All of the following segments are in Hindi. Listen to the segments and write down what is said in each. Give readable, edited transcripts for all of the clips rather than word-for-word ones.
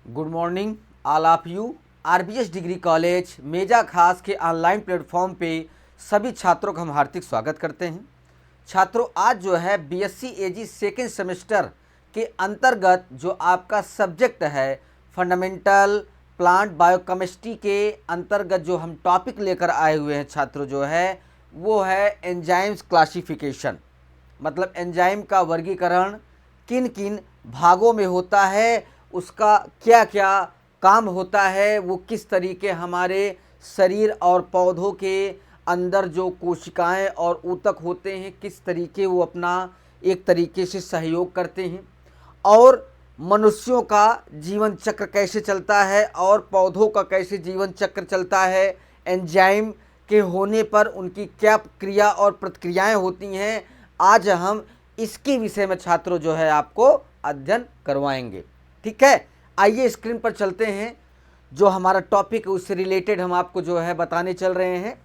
Good morning all of you. RBS degree college Meja Khas के ऑनलाइन प्लेटफॉर्म पे सभी छात्रों का हम हार्दिक स्वागत करते हैं। छात्रों, आज जो है बीएससी एजी सेकेंड सेमेस्टर के अंतर्गत जो आपका सब्जेक्ट है फंडामेंटल प्लांट बायोकेमिस्ट्री के अंतर्गत जो हम टॉपिक लेकर आए हुए हैं छात्रों, जो है वो है एंजाइम्स क्लासिफिकेशन। मतलब एंजाइम का वर्गीकरण किन किन भागों में होता है, उसका क्या क्या काम होता है, वो किस तरीके हमारे शरीर और पौधों के अंदर जो कोशिकाएं और ऊतक होते हैं किस तरीके वो अपना एक तरीके से सहयोग करते हैं, और मनुष्यों का जीवन चक्र कैसे चलता है और पौधों का कैसे जीवन चक्र चलता है, एंजाइम के होने पर उनकी क्या क्रिया और प्रतिक्रियाएं होती हैं। आज हम इसके विषय में छात्रों जो है आपको अध्ययन करवाएंगे। ठीक है, आइए स्क्रीन पर चलते हैं। जो हमारा टॉपिक है उससे रिलेटेड हम आपको जो है बताने चल रहे हैं।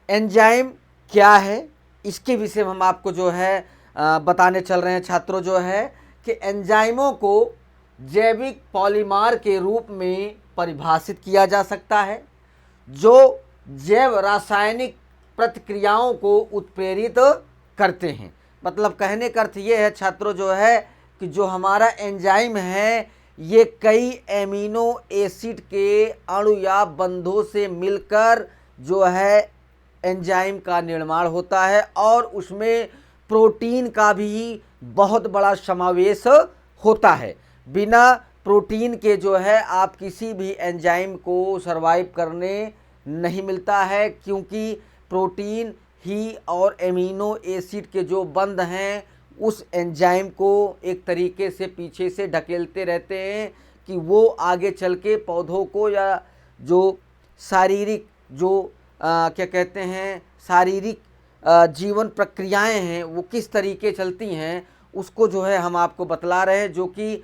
एंजाइम क्या है, इसके विषय में हम आपको जो है बताने चल रहे हैं छात्रों। जो है कि एंजाइमों को जैविक पॉलीमर के रूप में परिभाषित किया जा सकता है जो जैव रासायनिक प्रतिक्रियाओं को उत्प्रेरित करते हैं। मतलब कहने का अर्थ ये है छात्रों जो है कि जो हमारा एंजाइम है ये कई एमिनो एसिड के अणु या बंधों से मिलकर जो है एंजाइम का निर्माण होता है, और उसमें प्रोटीन का भी बहुत बड़ा समावेश होता है। बिना प्रोटीन के जो है आप किसी भी एंजाइम को सरवाइव करने नहीं मिलता है, क्योंकि प्रोटीन ही और एमिनो एसिड के जो बंध हैं उस एंजाइम को एक तरीके से पीछे से ढकेलते रहते हैं कि वो आगे चल के पौधों को या जो शारीरिक जो क्या कहते हैं शारीरिक जीवन प्रक्रियाएं हैं वो किस तरीके चलती हैं उसको जो है हम आपको बतला रहे हैं, जो कि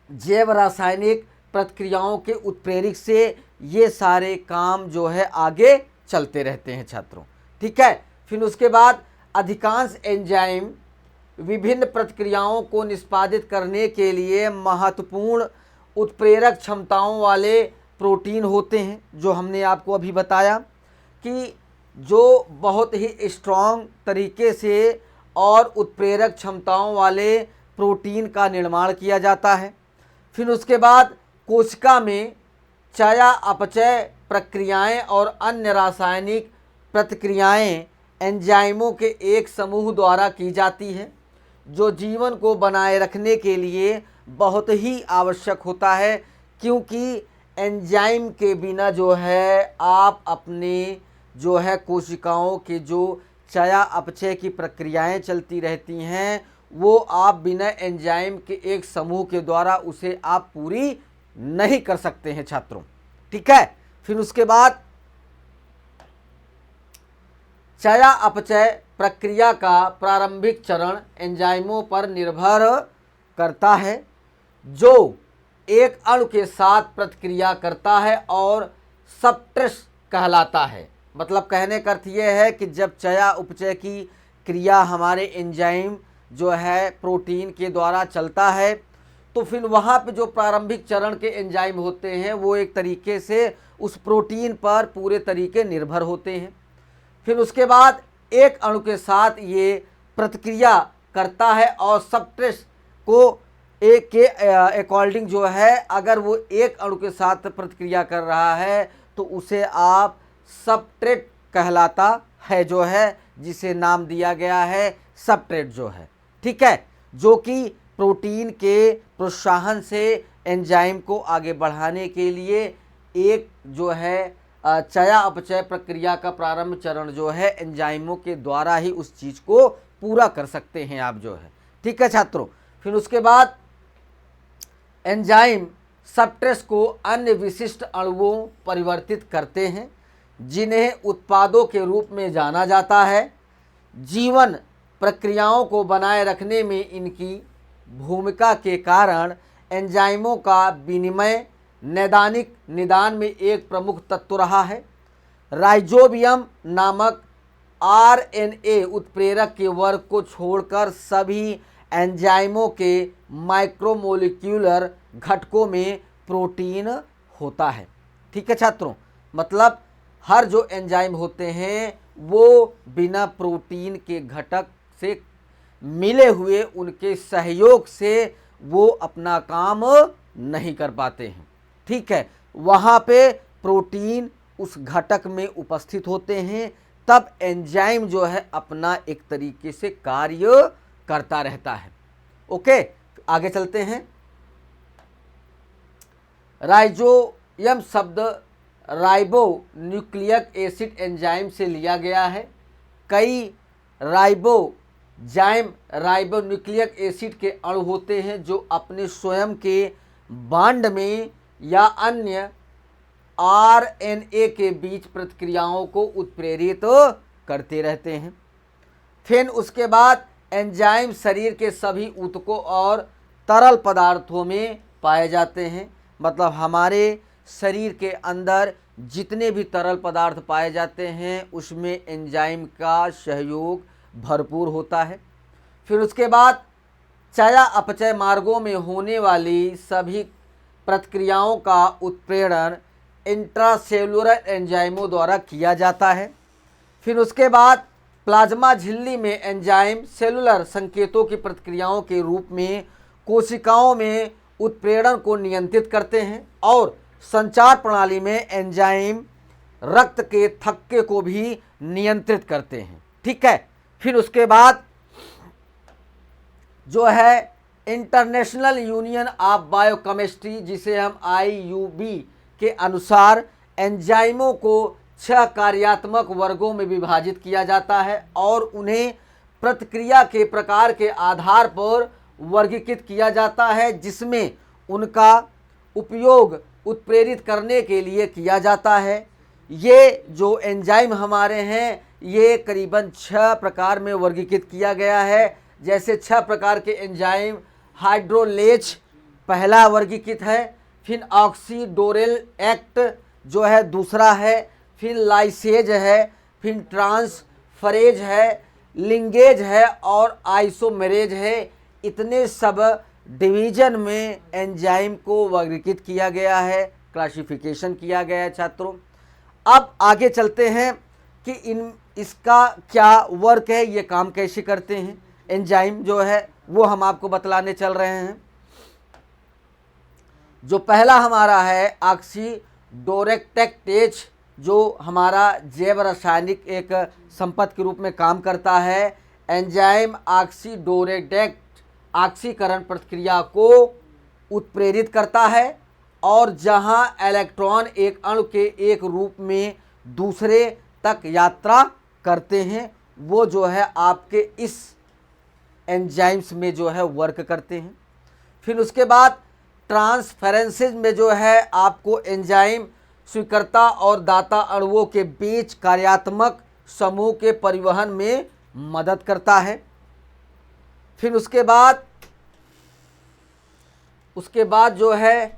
जैव रासायनिक प्रतिक्रियाओं के उत्प्रेरक से ये सारे काम जो है आगे चलते रहते हैं छात्रों। ठीक है, फिर उसके बाद अधिकांश एंजाइम विभिन्न प्रतिक्रियाओं को निष्पादित करने के लिए महत्वपूर्ण उत्प्रेरक क्षमताओं वाले प्रोटीन होते हैं। जो हमने आपको अभी बताया कि जो बहुत ही स्ट्रॉन्ग तरीके से और उत्प्रेरक क्षमताओं वाले प्रोटीन का निर्माण किया जाता है। फिर उसके बाद कोशिका में चय अपचय प्रक्रियाएं और अन्य रासायनिक प्रतिक्रियाएं एंजाइमों के एक समूह द्वारा की जाती है, जो जीवन को बनाए रखने के लिए बहुत ही आवश्यक होता है। क्योंकि एंजाइम के बिना जो है आप अपने जो है कोशिकाओं के जो चय अपचय की प्रक्रियाएं चलती रहती हैं वो आप बिना एंजाइम के एक समूह के द्वारा उसे आप पूरी नहीं कर सकते हैं छात्रों। ठीक है, फिर उसके बाद चय अपचय प्रक्रिया का प्रारंभिक चरण एंजाइमों पर निर्भर करता है जो एक अणु के साथ प्रतिक्रिया करता है और सबस्ट्रेट कहलाता है। मतलब कहने का अर्थ ये है कि जब चय उपचय की क्रिया हमारे एंजाइम जो है प्रोटीन के द्वारा चलता है तो फिर वहाँ पे जो प्रारंभिक चरण के एंजाइम होते हैं वो एक तरीके से उस प्रोटीन पर पूरे तरीके निर्भर होते हैं। फिर उसके बाद एक अणु के साथ ये प्रतिक्रिया करता है और सबस्ट्रेट को एक के अकॉर्डिंग जो है अगर वो एक अणु के साथ प्रतिक्रिया कर रहा है तो उसे आप सबस्ट्रेट कहलाता है, जो है जिसे नाम दिया गया है सबस्ट्रेट जो है। ठीक है, जो कि प्रोटीन के प्रोत्साहन से एंजाइम को आगे बढ़ाने के लिए एक जो है चय अपचय प्रक्रिया का प्रारंभ चरण जो है एंजाइमों के द्वारा ही उस चीज़ को पूरा कर सकते हैं आप जो है। ठीक है छात्रों, फिर उसके बाद एंजाइम सबस्ट्रेट को अन्य विशिष्ट अणुओं परिवर्तित करते हैं जिन्हें उत्पादों के रूप में जाना जाता है। जीवन प्रक्रियाओं को बनाए रखने में इनकी भूमिका के कारण एंजाइमों का विनिमय नैदानिक निदान में एक प्रमुख तत्व रहा है। राइजोबियम नामक आरएनए उत्प्रेरक के वर्ग को छोड़कर सभी एंजाइमों के माइक्रोमोलिक्यूलर घटकों में प्रोटीन होता है। ठीक है छात्रों, मतलब हर जो एंजाइम होते हैं वो बिना प्रोटीन के घटक से मिले हुए उनके सहयोग से वो अपना काम नहीं कर पाते हैं। ठीक है, वहाँ पे प्रोटीन उस घटक में उपस्थित होते हैं, तब एंजाइम जो है अपना एक तरीके से कार्य करता रहता है। ओके, आगे चलते हैं। राइजोयम शब्द राइबो न्यूक्लिक एसिड एंजाइम से लिया गया है। कई राइबोजाइम राइबो न्यूक्लिक एसिड के अणु होते हैं जो अपने स्वयं के बांड में या अन्य आरएनए के बीच प्रतिक्रियाओं को उत्प्रेरित करते रहते हैं। फिर उसके बाद एंजाइम शरीर के सभी ऊतकों और तरल पदार्थों में पाए जाते हैं। मतलब हमारे शरीर के अंदर जितने भी तरल पदार्थ पाए जाते हैं उसमें एंजाइम का सहयोग भरपूर होता है। फिर उसके बाद चया अपचय मार्गों में होने वाली सभी प्रतिक्रियाओं का उत्प्रेरण इंट्रासेलुलर एंजाइमों द्वारा किया जाता है। फिर उसके बाद प्लाज्मा झिल्ली में एंजाइम सेलुलर संकेतों की प्रतिक्रियाओं के रूप में कोशिकाओं में उत्प्रेरण को नियंत्रित करते हैं और संचार प्रणाली में एंजाइम रक्त के थक्के को भी नियंत्रित करते हैं। ठीक है, फिर उसके बाद जो है इंटरनेशनल यूनियन ऑफ बायोकेमिस्ट्री, जिसे हम IUB के अनुसार एंजाइमों को 6 कार्यात्मक वर्गों में विभाजित किया जाता है और उन्हें प्रतिक्रिया के प्रकार के आधार पर वर्गीकृत किया जाता है, जिसमें उनका उपयोग उत्प्रेरित करने के लिए किया जाता है। ये जो एंजाइम हमारे हैं ये करीबन 6 प्रकार में वर्गीकृत किया गया है। जैसे 6 प्रकार के एंजाइम, हाइड्रोलेज पहला वर्गीकृत है, फिर ऑक्सीडोरेल एक्ट जो है दूसरा है, फिर लाइसेज है, फिर ट्रांसफरेज है, लिंगेज है और आइसोमेरेज है। इतने सब डिवीजन में एंजाइम को वर्गीकृत किया गया है, क्लासिफिकेशन किया गया है छात्रों। अब आगे चलते हैं कि इसका क्या वर्क है, ये काम कैसे करते हैं एंजाइम जो है वो हम आपको बतलाने चल रहे हैं। जो पहला हमारा है ऑक्सीडोरेक्टेज, जो हमारा जैव रासायनिक एक संपत्ति के रूप में काम करता है। एंजाइम ऑक्सीडोरेक्ट ऑक्सीकरण प्रक्रिया को उत्प्रेरित करता है और जहां इलेक्ट्रॉन एक अणु के एक रूप में दूसरे तक यात्रा करते हैं वो जो है आपके इस एंजाइम्स में जो है वर्क करते हैं। फिर उसके बाद ट्रांसफरेंसेज में जो है आपको एंजाइम स्वीकर्ता और दाता अणुओं के बीच कार्यात्मक समूह के परिवहन में मदद करता है। फिर उसके बाद जो है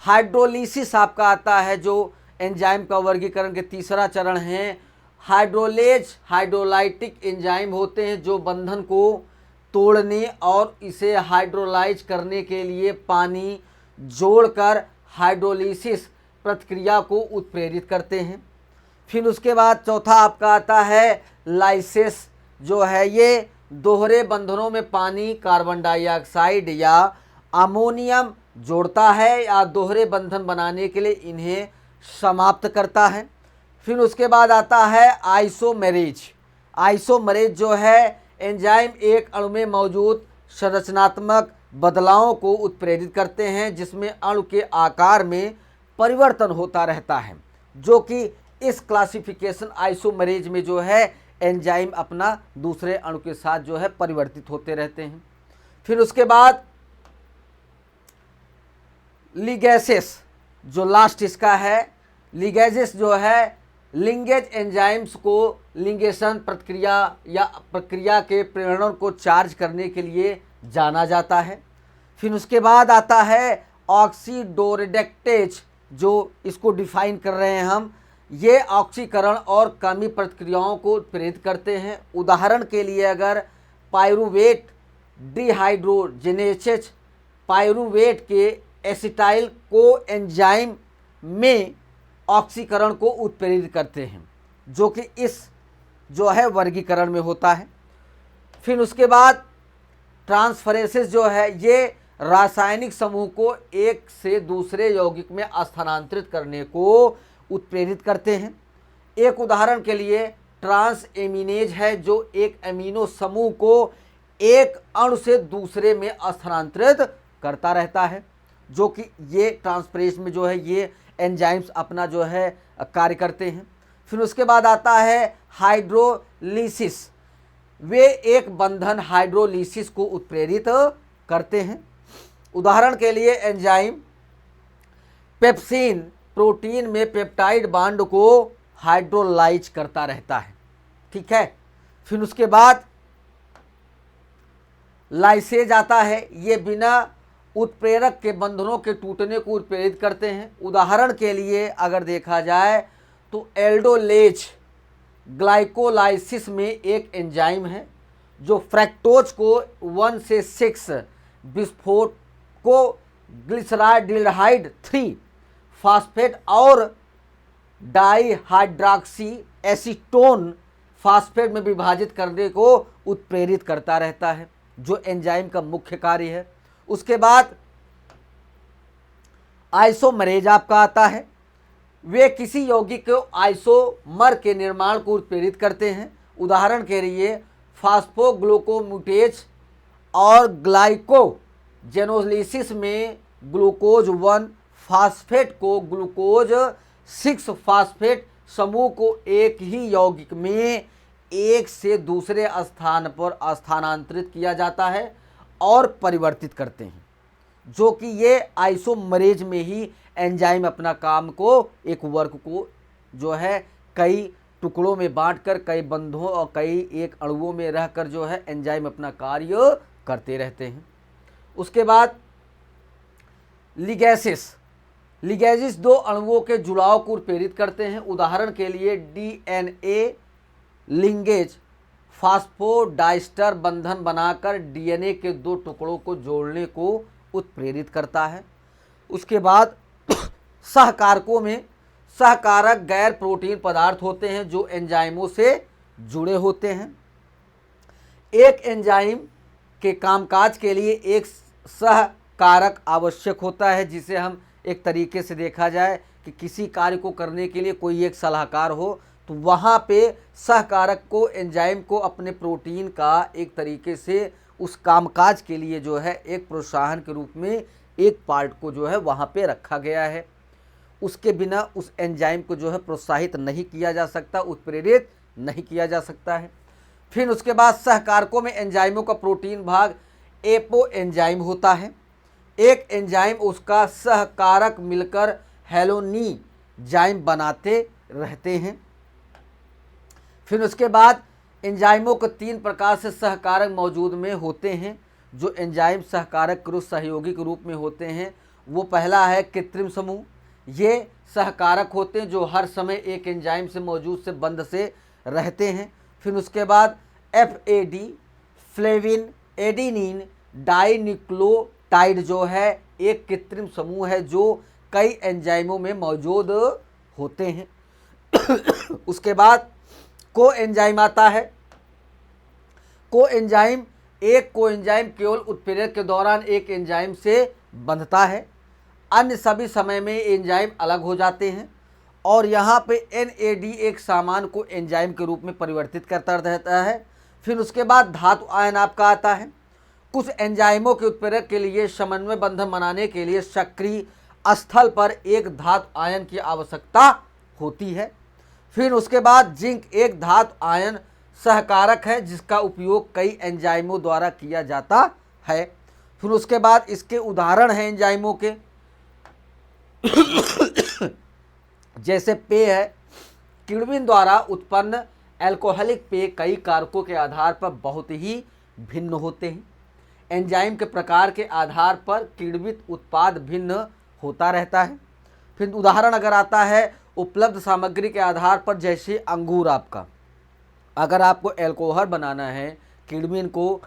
हाइड्रोलिसिस आपका आता है, जो एंजाइम का वर्गीकरण के तीसरा चरण है। हाइड्रोलेज हाइड्रोलाइटिक एंजाइम होते हैं जो बंधन को तोड़ने और इसे हाइड्रोलाइज करने के लिए पानी जोड़कर हाइड्रोलिसिस प्रतिक्रिया को उत्प्रेरित करते हैं। फिर उसके बाद चौथा आपका आता है लाइसेस, जो है ये दोहरे बंधनों में पानी, कार्बन डाइऑक्साइड या अमोनियम जोड़ता है या दोहरे बंधन बनाने के लिए इन्हें समाप्त करता है। फिर उसके बाद आता है आइसोमेरेज। आइसोमेरेज जो है एंजाइम एक अणु में मौजूद संरचनात्मक बदलावों को उत्प्रेरित करते हैं जिसमें अणु के आकार में परिवर्तन होता रहता है, जो कि इस क्लासिफिकेशन आइसोमेरेज में जो है एंजाइम अपना दूसरे अणु के साथ जो है परिवर्तित होते रहते हैं। फिर उसके बाद लिगेसेस, जो लास्ट इसका है, लिगेसेस जो है लिंगेज एंजाइम्स को लिंगेशन प्रक्रिया या प्रक्रिया के प्रेरणा को चार्ज करने के लिए जाना जाता है। फिर उसके बाद आता है ऑक्सीडोरेक्टेज, जो इसको डिफाइन कर रहे हैं हम। ये ऑक्सीकरण और कमी प्रतिक्रियाओं को प्रेरित करते हैं। उदाहरण के लिए अगर पाइरूवेट डिहाइड्रोजनेसेस पायरुवेट के एसिटाइल को एंजाइम में ऑक्सीकरण को उत्प्रेरित करते हैं, जो कि इस जो है वर्गीकरण में होता है। फिर उसके बाद ट्रांसफरेंसेस जो है ये रासायनिक समूह को एक से दूसरे यौगिक में स्थानांतरित करने को उत्प्रेरित करते हैं। एक उदाहरण के लिए ट्रांस एमिनेज है, जो एक एमिनो समूह को एक अणु से दूसरे में स्थानांतरित करता रहता है, जो कि ये ट्रांसफरेंस में जो है ये एंजाइम्स अपना जो है कार्य करते हैं। फिर उसके बाद आता है हाइड्रोलिसिस। वे एक बंधन हाइड्रोलिसिस को उत्प्रेरित करते हैं। उदाहरण के लिए एंजाइम पेप्सिन प्रोटीन में पेप्टाइड बांड को हाइड्रोलाइज करता रहता है, ठीक है। फिर उसके बाद लाइसेज आता है। ये बिना उत्प्रेरक के बंधनों के टूटने को उत्प्रेरित करते हैं। उदाहरण के लिए अगर देखा जाए तो एल्डोलेज ग्लाइकोलाइसिस में एक एंजाइम है जो फ्रैक्टोज को 1 से 6 बिस्फोट को ग्लिसराइडिल्हाइड 3 फास्फेट और डाइहाइड्रॉक्सी एसीटोन फास्फेट में विभाजित करने को उत्प्रेरित करता रहता है, जो एंजाइम का मुख्य कार्य है। उसके बाद आइसोमरेज आपका आता है। वे किसी यौगिक को आइसोमर के निर्माण को उत्प्रेरित करते हैं। उदाहरण के लिए फास्फोग्लूकोम्यूटेज और ग्लाइकोजेनोलिसिस में ग्लूकोज 1 फास्फेट को ग्लूकोज 6 फास्फेट समूह को एक ही यौगिक में एक से दूसरे स्थान पर स्थानांतरित किया जाता है और परिवर्तित करते हैं, जो कि ये आइसोमरेज में ही एंजाइम अपना काम को एक वर्ग को जो है कई टुकड़ों में बांटकर कई बंधों और कई एक अणुओं में रहकर जो है एंजाइम अपना कार्य करते रहते हैं। उसके बाद लिगेसिस दो अणुओं के जुड़ाव को उत्प्रेरित करते हैं। उदाहरण के लिए डीएनए लिंगेज फास्फोडाइस्टर बंधन बनाकर डीएनए के दो टुकड़ों को जोड़ने को उत्प्रेरित करता है। उसके बाद सहकारकों में सहकारक गैर प्रोटीन पदार्थ होते हैं जो एंजाइमों से जुड़े होते हैं। एक एंजाइम के कामकाज के लिए एक सहकारक आवश्यक होता है, जिसे हम एक तरीके से देखा जाए कि किसी कार्य को करने के लिए कोई एक सलाहकार हो, तो वहाँ पे सहकारक को एंजाइम को अपने प्रोटीन का एक तरीके से उस कामकाज के लिए जो है एक प्रोत्साहन के रूप में एक पार्ट को जो है वहाँ पे रखा गया है। उसके बिना उस एंजाइम को जो है प्रोत्साहित नहीं किया जा सकता, उत्प्रेरित नहीं किया जा सकता है। फिर उसके बाद सहकारकों में एंजाइमों का प्रोटीन भाग एपो एंजाइम होता है। एक एंजाइम उसका सहकारक मिलकर हेलोनीजाइम बनाते रहते हैं। फिर उसके बाद एंजाइमों को 3 प्रकार से सहकारक मौजूद में होते हैं, जो एंजाइम सहकारक के सहयोगी के रूप में होते हैं। वो पहला है कृत्रिम समूह। ये सहकारक होते हैं जो हर समय एक एंजाइम से मौजूद से बंध से रहते हैं। फिर उसके बाद FAD फ्लेविन एडिनिन डाइन्यूक्लियोटाइड जो है एक कृत्रिम समूह है जो कई एंजाइमों में मौजूद होते हैं। उसके बाद कोएंजाइम आता है। कोएंजाइम एक कोएंजाइम केवल उत्प्रेरक के दौरान एक एंजाइम से बंधता है, अन्य सभी समय में एंजाइम अलग हो जाते हैं। और यहाँ पे NAD एक सामान को एंजाइम के रूप में परिवर्तित करता रहता है। फिर उसके बाद धातु आयन आपका आता है। कुछ एंजाइमों के उत्प्रेरक के लिए समन्वय बंधन बनाने के लिए सक्रिय स्थल पर एक धातु आयन की आवश्यकता होती है। फिर उसके बाद जिंक एक धातु आयन सहकारक है जिसका उपयोग कई एंजाइमों द्वारा किया जाता है। फिर उसके बाद इसके उदाहरण हैं एंजाइमों के जैसे पेय है। किण्विन द्वारा उत्पन्न अल्कोहलिक पेय कई कारकों के आधार पर बहुत ही भिन्न होते हैं। एंजाइम के प्रकार के आधार पर किण्वित उत्पाद भिन्न होता रहता है। फिर उदाहरण अगर आता है उपलब्ध सामग्री के आधार पर, जैसे अंगूर आपका, अगर आपको अल्कोहल बनाना है किण्विन को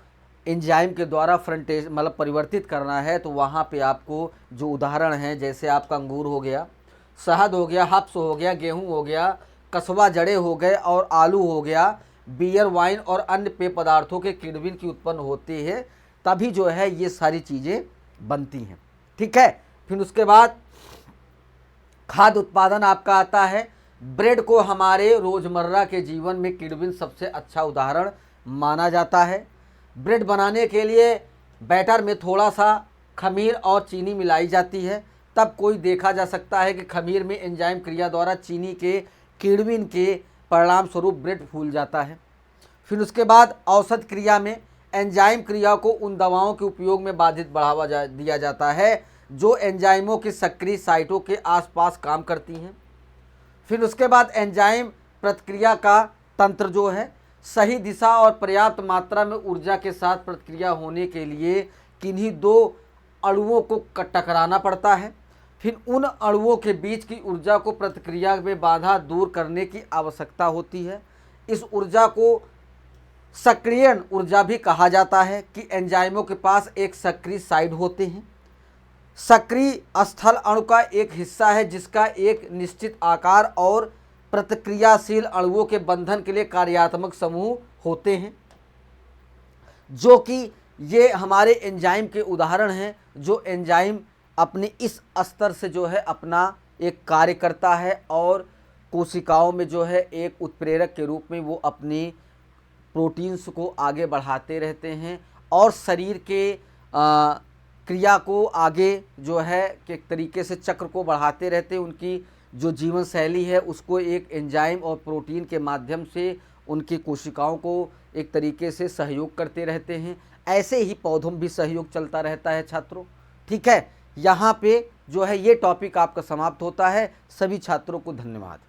एंजाइम के द्वारा फ्रंटेज मतलब परिवर्तित करना है, तो वहाँ पे आपको जो उदाहरण हैं, जैसे आपका अंगूर हो गया, शहद हो गया, हब्स हो गया, गेहूं हो गया, कस्बा जड़े हो गए और आलू हो गया, बियर, वाइन और अन्य पेय पदार्थों के किण्विन की उत्पन्न होती है, तभी जो है ये सारी चीज़ें बनती हैं। ठीक है। फिर उसके बाद खाद्य उत्पादन आपका आता है। ब्रेड को हमारे रोज़मर्रा के जीवन में किण्विन सबसे अच्छा उदाहरण माना जाता है। ब्रेड बनाने के लिए बैटर में थोड़ा सा खमीर और चीनी मिलाई जाती है, तब कोई देखा जा सकता है कि खमीर में एंजाइम क्रिया द्वारा चीनी के किण्विन के परिणाम स्वरूप ब्रेड फूल जाता है। फिर उसके बाद औषध क्रिया में एंजाइम क्रिया को उन दवाओं के उपयोग में बाधित बढ़ावा दिया जाता है जो एंजाइमों की सक्रिय साइटों के आसपास काम करती हैं। फिर उसके बाद एंजाइम प्रतिक्रिया का तंत्र जो है, सही दिशा और पर्याप्त मात्रा में ऊर्जा के साथ प्रतिक्रिया होने के लिए किन्हीं दो अणुओं को टकराना पड़ता है। फिर उन अणुओं के बीच की ऊर्जा को प्रतिक्रिया में बाधा दूर करने की आवश्यकता होती है। इस ऊर्जा को सक्रियण ऊर्जा भी कहा जाता है कि एंजाइमों के पास एक सक्रिय साइड होते हैं। सक्रिय स्थल अणु का एक हिस्सा है जिसका एक निश्चित आकार और प्रतिक्रियाशील अणुओं के बंधन के लिए कार्यात्मक समूह होते हैं, जो कि ये हमारे एंजाइम के उदाहरण हैं, जो एंजाइम अपने इस स्तर से जो है अपना एक कार्य करता है और कोशिकाओं में जो है एक उत्प्रेरक के रूप में वो अपनी प्रोटीन्स को आगे बढ़ाते रहते हैं और शरीर के क्रिया को आगे जो है के तरीके से चक्र को बढ़ाते रहते हैं। उनकी जो जीवन शैली है उसको एक एंजाइम और प्रोटीन के माध्यम से उनकी कोशिकाओं को एक तरीके से सहयोग करते रहते हैं। ऐसे ही पौधों में भी सहयोग चलता रहता है छात्रों। ठीक है, यहाँ पे जो है ये टॉपिक आपका समाप्त होता है। सभी छात्रों को धन्यवाद।